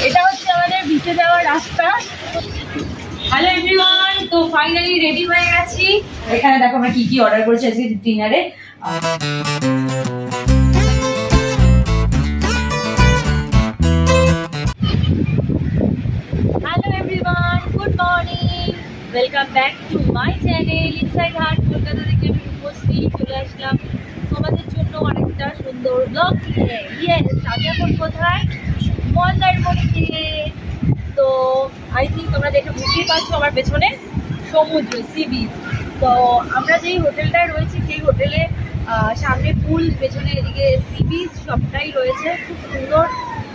এটা হচ্ছে আমাদের বিচে যাওয়ার রাস্তা। হ্যালো এভরিওয়ান, তো ফাইনালি রেডি হয়ে গেছি। এখানে দেখো আমরা কি কি অর্ডার করেছি আজকে ডিনারে। Hello everyone, good morning, welcome back to my channel inside heart. Kolkata থেকে আমি উপস্থিত চলে আসলাম তোমাদের জন্য অনেকটা সুন্দর ব্লগ নিয়ে। ইয়েস, আমি এখন কোথায়? মন্দারমণিতে। তো আই থিঙ্ক তোমরা দেখে বুঝতেই পারছো আমার পেছনে সমুদ্র, সি বিচ। তো আমরা যেই হোটেলটায় রয়েছি সেই হোটেলে সামনে পুল, পেছনে এদিকে সি বিচ, সবটাই রয়েছে। খুব সুন্দর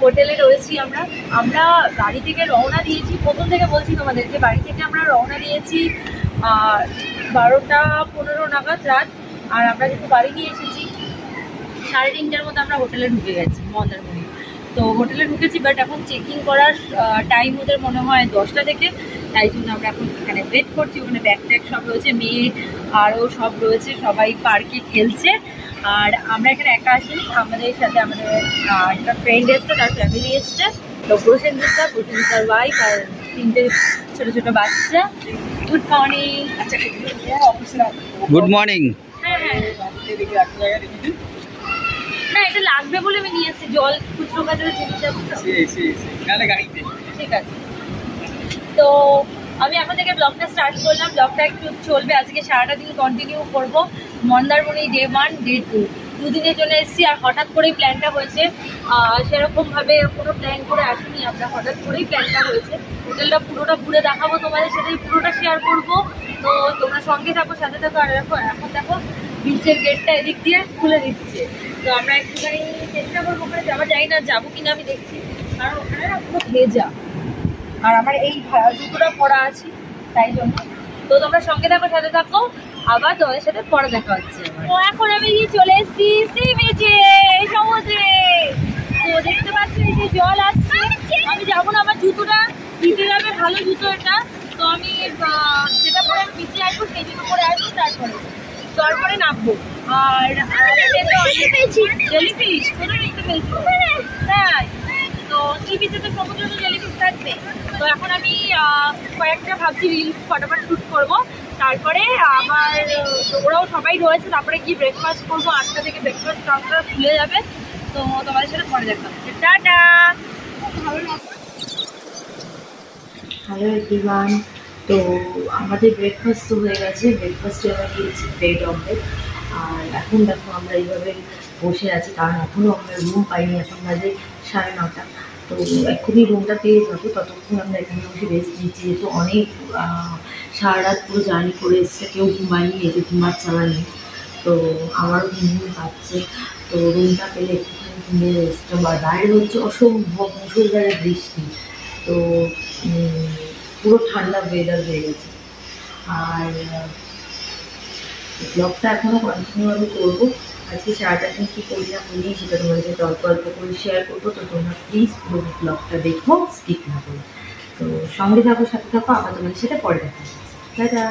হোটেলে রয়েছি আমরা। আমরা বাড়ি থেকে রওনা দিয়েছি, প্রথম থেকে বলছি তোমাদেরকে, বাড়ি থেকে আমরা রওনা দিয়েছি 12টা 15 নাগাদ রাত। আর আমরা যেহেতু বাড়ি নিয়ে এসেছি 3:30টার মধ্যে আমরা হোটেলে ঢুকে গেছি মন্দারমণি। তো হোটেলে ঢুকেছি, বাট এখন চেকিং করার টাইম ওদের মনে হয় 10টা থেকে। তাই জন্য আমরা এখন এখানে ওয়েট করছি। ওখানে ব্যাগ ট্যাগ সব রয়েছে, মেয়ে আরও সব রয়েছে, সবাই পার্কে খেলছে। আর আমরা এখানে একা আসিনি, আমাদের সাথে আমাদের একটা ফ্রেন্ড এসছে, তার ফ্যামিলি এসছে। তো প্রসেনজিতার ওয়াইফ আর 3টে ছোটো ছোটো বাচ্চা। Good morning. Good morning. হ্যাঁ হ্যাঁ, না এটা লাগবে বলে আমি নিয়ে এসেছি, জল খুচরো কাজরে ঠিক আছে। তো আমি এখন থেকে ব্লগটা স্টার্ট করলাম। ব্লগটা একটু চলবে আজকে, সারাটা দিন কন্টিনিউ করব। মন্দারমণি ডে 1 ডে 2 দুদিনের জন্য এসেছি। আর হঠাৎ করেই প্ল্যানটা হয়েছে, সেরকমভাবে কোনো প্ল্যান করে আসিনি আমরা, হঠাৎ করেই প্ল্যানটা হয়েছে। হোটেলটা পুরোটা ঘুরে দেখাবো তোমাদের সাথে, পুরোটা শেয়ার করবো। তো তোমরা সঙ্গে থাকো, সাথে থাকো। আর দেখো এখন দেখো বিচের গেটটা এদিক দিয়ে খুলে দিচ্ছে। তো আমরা একটুখানি চেষ্টা করবো ওখানে যাওয়া, যায় না যাবো কিনা আমি দেখছি, কারণ ওখানে না পুরো ভেজা। আর আমার এই জুতোটা পরা আছে তাই জন্য। তো তোমরা সঙ্গে থাকো, সাথে থাকো, আবার তোমাদের সাথে পরে দেখা হচ্ছে। তো এখন আমি চলে এসেছি সি বিচে, সমুদ্রে। তো দেখতে পাচ্ছি যে জল আসছে, আমি যাবো না, আমার জুতোটা ভিজে যাবে, ভালো জুতো এটা। তো আমি যেটা পরে আমি বিচে আসবো সেই জুতো পরে আসবো, তারপরে নামবো। আর জেলিফিশ কোথায় দেখতে পেয়েছি? তাই তো সি বিচে তো সমুদ্রে তো জেলিফিশ থাকবে। তো এখন আমি কয়েকটা ভাবছি রিল ফটাফট শ্যুট করবো, তারপরে আবার ওরাও সবাই রয়েছে, তারপরে কি ব্রেকফাস্ট করবো। 8টা থেকে ব্রেকফাস্ট কাউন্টার খুলে যাবে। তো তোমাদের সাথে পরে দেখা হচ্ছে, টাটা। হ্যালো এভরিওয়ান, তো আমাদের ব্রেকফাস্ট তো হয়ে গেছে। ব্রেকফাস্টে আমরা খেয়েছি ব্রেড অমলেট। আর এখন দেখো আমরা এইভাবে বসে আছি, কারণ এখনও আমরা রুম পাইনি। এখন বাজে 9:30। তো এখনই রুমটা পেয়ে যাবো, ততক্ষণ আমরা এখানে বসে রেস্ট নিচ্ছি। যেহেতু অনেক সারা রাত পুরো জার্নি করে এসছে, কেউ ঘুমায়নি, এতে ঘুমাচ্ছে আমার নেই। তো আমারও ঘুম পাচ্ছে। তো রুমটা পেলে একটুখানি ঘুমিয়ে রেস্ট। আর বাইরে হচ্ছে অসম্ভব মুষলধারে বৃষ্টি। তো পুরো ঠান্ডা ওয়েদার হয়ে গেছে। আর ব্লগটা এখনও কন্টিনিউ আমি করবো। আজকে সারাটা দিন কী করি না করি সেটা তোমাদের সাথে অল্প অল্প করে শেয়ার করবো। তো তোমরা প্লিজ পুরো ব্লগটা দেখো, স্কিপ না করো। তো সঙ্গে থাকো, সাথে থাকো, আবার তোমাদের সাথে পরে দেখা হচ্ছে। টাটা।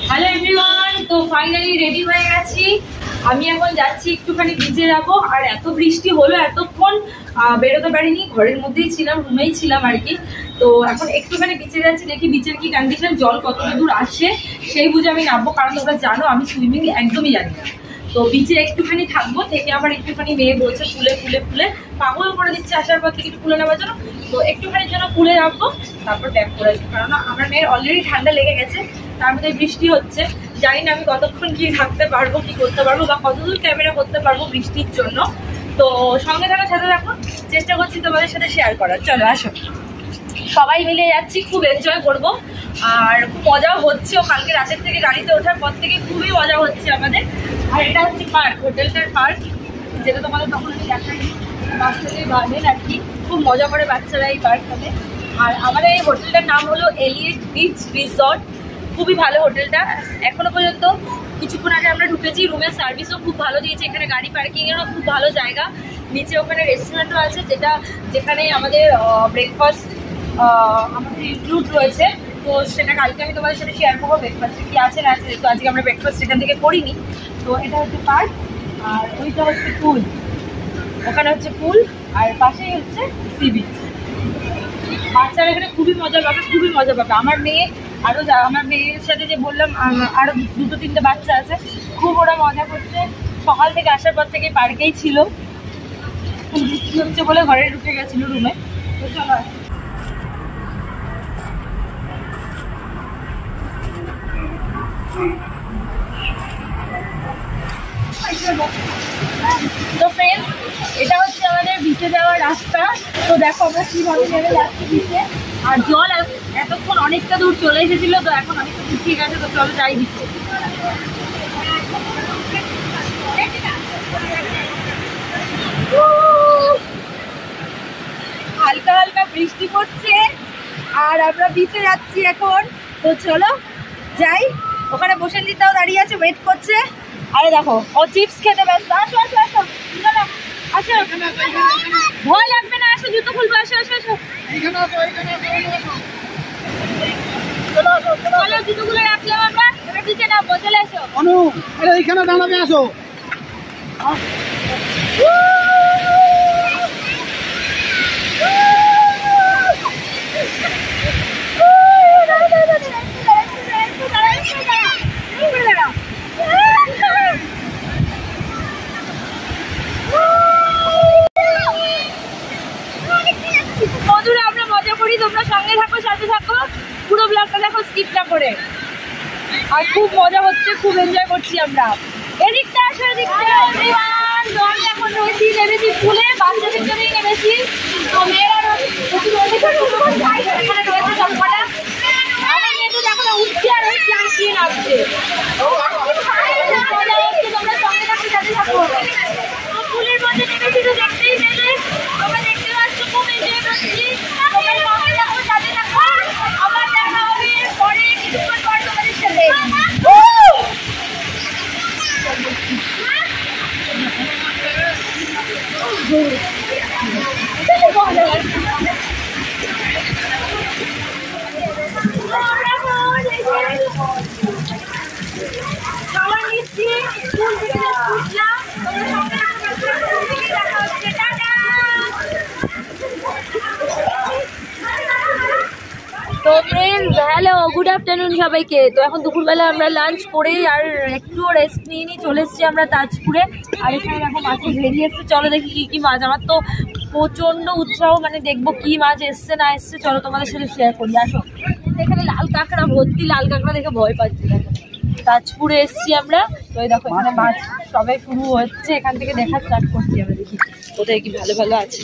হ্যালো এভরিওয়ান, তো ফাইনালি রেডি হয়ে গেছি। আমি এখন যাচ্ছি, একটুখানি ভিজে যাবো। আর এত বৃষ্টি হলো, এতক্ষণ বেরোতে পারিনি, ঘরের মধ্যেই ছিলাম, রুমেই ছিলাম আর কি। তো এখন একটুখানি বিচে যাচ্ছি, দেখি বিচের কি কন্ডিশন, জল কতটা দূর আসে সেই বুঝে আমি নামবো। কারণ তোমরা জানো আমি সুইমিং একদমই জানি না। তো বিচে একটুখানি থাকবো, থেকে আবার একটুখানি মেয়ে বলছে ফুলে পাগল করে দিচ্ছে আসার পর থেকে একটু ফুলে নেওয়ার জন্য। তো একটুখানির জন্য ফুলে যাবো, তারপর ব্যাক করে আসবো। কারণ আমার মেয়ের অলরেডি ঠান্ডা লেগে গেছে, তার মধ্যে বৃষ্টি হচ্ছে। জানি না আমি কতক্ষণ কি থাকতে পারবো, কি করতে পারবো, বা কতদূর ক্যামেরা করতে পারবো বৃষ্টির জন্য। তো সঙ্গে থাকার সাথে থাকো, চেষ্টা করছি তোমাদের সাথে শেয়ার করার। চলো আসো, সবাই মিলে যাচ্ছি, খুব এনজয় করবো। আর খুব মজাও হচ্ছে, কালকে রাতের থেকে গাড়িতে ওঠার পর থেকে খুবই মজা হচ্ছে আমাদের। আর এটা হচ্ছে পার্ক, হোটেলটার পার্ক, যেটা তোমাদের তখন আমি দেখাইনি। বাচ্চাদের গার্ডেন আর কি, খুব মজা করে বাচ্চারা এই পার্কটাতে। আর আমাদের এই হোটেলটার নাম হলো এলিয়েট বিচ রিসর্ট। খুবই ভালো হোটেলটা। এখনো পর্যন্ত কিছুক্ষণ আগে আমরা ঢুকেছি, রুমের সার্ভিসও খুব ভালো দিয়েছে। এখানে গাড়ি পার্কিংয়েরও খুব ভালো জায়গা। নিচে ওখানে রেস্টুরেন্টও আছে, যেখানে আমাদের ব্রেকফাস্ট আমাদের ইনক্লুড রয়েছে। তো সেটা কালকে আমি তোমাদের সাথে শেয়ার করবো ব্রেকফাস্টে কী আছে না আছে, যেহেতু আজকে আমরা ব্রেকফাস্ট সেখান থেকে করিনি। তো এটা হচ্ছে পার্ক। আর ওইটা হচ্ছে পুল, ওখানে হচ্ছে পুল, আর পাশেই হচ্ছে সি বিচ। বাচ্চারা এখানে খুবই মজা পাবে, খুবই মজা পাবে। আমার মেয়ে আরও আমার মেয়ের সাথে যে বললাম আরও 2-3টে বাচ্চা আছে, খুব ওরা মজা করছে। সকাল থেকে আসার পর থেকে পার্কেই ছিল, বৃষ্টি হচ্ছে বলে ঘরে ঢুকে গেছিল রুমে। তো চলো তো ফ্রেন্ডস, এটা হচ্ছে আমাদের বিচে যাওয়ার রাস্তা। তো দেখো আমরা কীভাবে নেমে যাচ্ছি বিচে, আর জল এতক্ষণ অনেকটা দূর চলে এসেছিল, তো এখন অনেকটা শুকিয়ে গেছে। তো চলো যাই বিচে। হালকা হালকা বৃষ্টি পড়ছে আর আমরা বিচে যাচ্ছি এখন। তো চলো যাই। ওখানে বসেন্দিতাও দাঁড়িয়ে আছে, ওয়েট করছে। আরে দেখো ও চিপস খেতে ব্যস্ত। আসো আসো আসো, চলো আসো, ভয় লাগবে না, আসো জুতো খুলবো, আসো আসো আসো, চলো জুতোগুলো রাখলাম আমরা, এবার নিচে না বসে আসো। অনু এইখানে দাঁড়াবে, আসো। বন্ধুরা আমরা মজা করি, তোমরা সঙ্গে থাকো, সাথে থাকো, পুরো ব্লগটা দেখো স্কিপ না করে। আর খুব মজা হচ্ছে, খুব এনজয় করছি আমরা। এদিকটা আসো, এদিকটা। আমি এখন রয়েছি, নেমেছি পুলে, বাচ্চাদের জন্যই নেমেছি। তো মেয়েরা এখানে রয়েছে সবকটা। আমার মেয়ে তো দেখো না উঠছে আর ওই প্লান দিয়ে নামছে। মজা হচ্ছে, তোমরা সঙ্গে থাকো, সাথে থাকো। পুলের মধ্যে নেমেছি তো দেখতেই পেলে, তোমরা দেখতে পাচ্ছ খুব এনজয় করছি। তোমরা সঙ্গে থাকো, সাথে থাকো। আবার দেখা হবে পরে কিছুক্ষণ পর তোমাদের সাথে। খাবার নিচ্ছি, স্কুল থেকে উঠলাম, তোমরা সঙ্গে দেখা হচ্ছে, টাটা। তো ফ্রেন্ডস, হ্যালো, গুড আফটারনুন সবাইকে। তো এখন দুপুরবেলা আমরা লাঞ্চ করেই আর একটু রেস্ট নিয়ে চলে এসেছি আমরা তাজপুরে। আর এখানে দেখো মাছ বেরিয়ে এসছে, চলো দেখি কী কী মাছ। আমার তো প্রচণ্ড উৎসাহ, মানে দেখবো কী মাছ এসছে না এসছে। চলো তোমাদের সাথে শেয়ার করি, আসো। এখানে লাল কাঁকড়া ভর্তি, লাল কাঁকড়া দেখে ভয় পাচ্ছি। দেখো তাজপুরে এসছি আমরা, তো এই দেখো এখানে মাছ সবাই শুরু হচ্ছে, এখান থেকে দেখা স্টার্ট করছি আমরা, দেখি কোথায় কি ভালো ভালো আছে।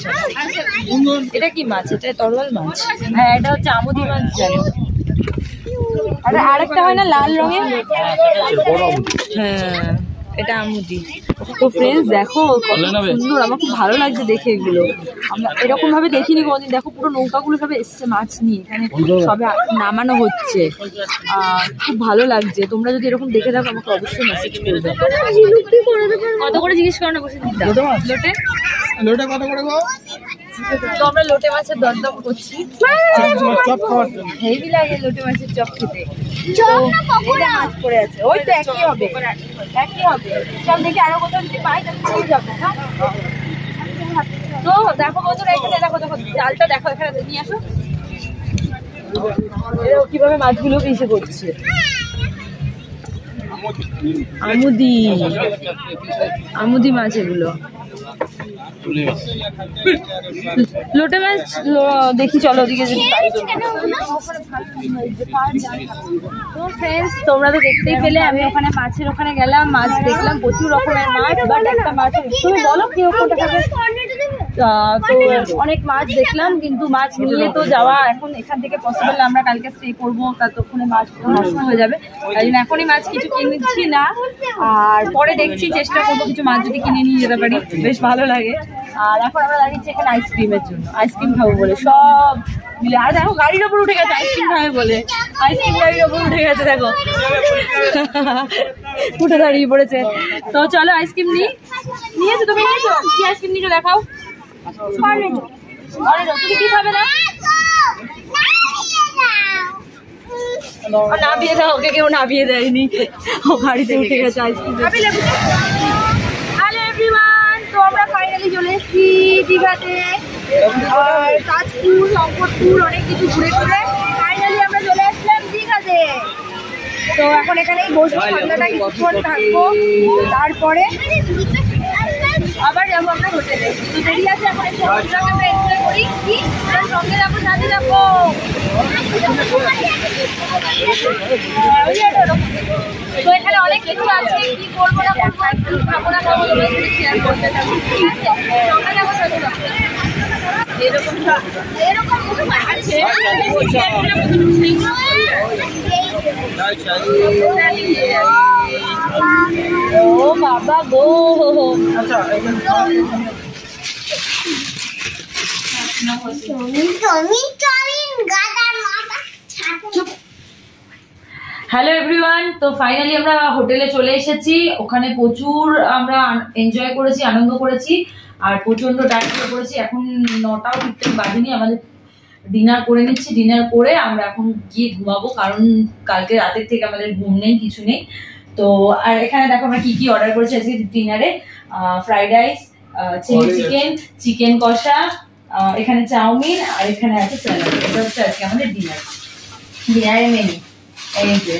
এটা কি মাছ? এটা তরোয়াল মাছ। হ্যাঁ, এটা হচ্ছে আমুদি মাছ জানো। আর একটা হয় না লাল রঙের, হ্যাঁ এটা আমুদি। তো ফ্রেন্ডস দেখো কত সুন্দর, আমার খুব ভালো লাগছে দেখে এগুলো। আমরা এরকম ভাবে দেখিনি কোনোদিন। দেখো পুরো নৌকাগুলো সবে এসছে মাছ নিয়ে, এখানে সবে নামানো হচ্ছে। খুব ভালো লাগছে। তোমরা যদি এরকম দেখে থাকো আমাকে অবশ্যই মেসেজ করবে। কত করে জিজ্ঞেস করো না বসে দিদা? লোটে লোটে কত করে গো? তো আমরা লোটে মাছের দরদাম করছি। হেভি লাগে লোটে মাছের চপ খেতে। মাছ পড়ে আছে, ওই তো একই হবে, একই হবে। সব দেখি আরো কোথাও যদি পাই তাহলে যাবো। তো দেখো বন্ধুরা, এখানে দেখো দেখো জালটা দেখো, এখানে নিয়ে আসো। কিভাবে মাছগুলো ইসে করছে। আমুদি, আমুদি মাছ এগুলো। লোটে মাছ দেখি, চলো ওদিকে যদি পাই। তো ফ্রেন্ডস, তোমরা তো দেখতেই পেলে, আমি ওখানে মাছের ওখানে গেলাম, মাছ দেখলাম, প্রচুর রকমের মাছ। বাট একটা মাছ, তুমি বলো কি কোনটা খাবে? তো অনেক মাছ দেখলাম, কিন্তু মাছ নিয়ে তো যাওয়া এখন এখান থেকে পসিবল না। আমরা কালকে স্টে করবো, ততক্ষণে মাছ নষ্ট হয়ে যাবে। তাই জন্য এখনই মাছ কিছু কিনছি না, আর পরে দেখছি, চেষ্টা করবো কিছু মাছ যদি কিনে নিয়ে যেতে পারি, বেশ ভালো লাগে। আর এখন আমরা দাঁড়িয়েছি এখানে আইসক্রিমের জন্য, আইসক্রিম খাবো বলে সব মিলে। আর দেখো গাড়ির ওপর উঠে গেছে আইসক্রিম খাবে বলে, আইসক্রিম গাড়ির ওপর উঠে গেছে, দেখো উঠে দাঁড়িয়ে পড়েছে। তো চলো আইসক্রিম নিয়েছো, তুমি নিয়েছো? কি আইসক্রিম নিয়েছো দেখাও। তুমি কি খাবে না? নামিয়ে দাও, ওকে কেউ নামিয়ে দেয়নি, ও গাড়িতে উঠে গেছে আইসক্রিম। আমরা ফাইনালি চলে এসেছি দীঘাতে, আর তাজপুর, শঙ্করপুর অনেক কিছু ঘুরে ঘুরে ফাইনালি আমরা চলে আসলাম দীঘাতে। তো এখন এখানেই বসবো, ঠান্ডাটা কিছুক্ষণ থাকবো, তারপরে আবার যাবো আমরা হোটেলে। তো দেরি আছে, এখন এই সমুদ্রটাকে আমরা এনজয় করি। কি সঙ্গে যাবো, সাথে যাবো। তো এখানে অনেক কিছু আছে, কি করবো না করবো, খাবো না খাবো তোমার সাথে শেয়ার করতে থাকবো, ঠিক আছে? সঙ্গে যাবো, সাথে যাবো। এরকম আছে ও বাবা গো। হ্যালো এভরিওয়ান, তো ফাইনালি আমরা হোটেলে চলে এসেছি। ওখানে প্রচুর আমরা এনজয় করেছি, আনন্দ করেছি, আর প্রচন্ড ডায়েট করেছি। এখন 9টাও ঠিকঠাক বাজেনি, আমাদের ডিনার করে নিচ্ছি। ডিনার করে আমরা এখন গিয়ে ঘুমাবো, কারণ কালকে রাতের থেকে আমাদের ঘুম নেই, কিছু নেই। তো আর এখানে দেখো আমরা কি কি অর্ডার করেছি আজকে ডিনারে। Fried rice, chilli chicken, chicken কষা, এখানে চাউমিন, আর এখানে আছে স্যালাড। এটা হচ্ছে আজকে আমাদের ডিনারের মেনু। এই যে,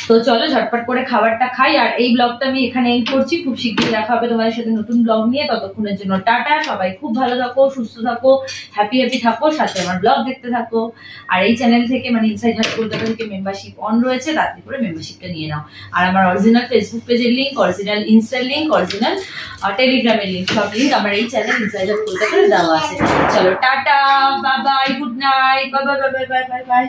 তো চলো ঝটপট করে খাবারটা খাই। আর এই ব্লগটা আমি এখানে এন্ড করছি। খুব শীঘ্রই দেখা হবে তোমাদের সাথে নতুন ব্লগ নিয়ে। ততক্ষণের জন্য টাটা, সবাই খুব ভালো থাকো, সুস্থ থাকো, হ্যাপি থাকো, সাথে আমার ব্লগ দেখতে থাকো। আর এই চ্যানেল থেকে মানে ইনসাইড হাট কলকাতা থেকে মেম্বারশিপ অন রয়েছে, তাড়াতাড়ি করে মেম্বারশিপটা নিয়ে নাও। আর আমার অরিজিনাল ফেসবুক পেজের লিঙ্ক, অরিজিনাল ইনস্টার লিঙ্ক, অরিজিনাল টেলিগ্রামের লিঙ্ক, সব লিঙ্ক আমার এই চ্যানেল ইনসাইড হাট কলকাতায় দেওয়া আছে। চলো tata, bye bye, good night, bye bye bye bye bye bye.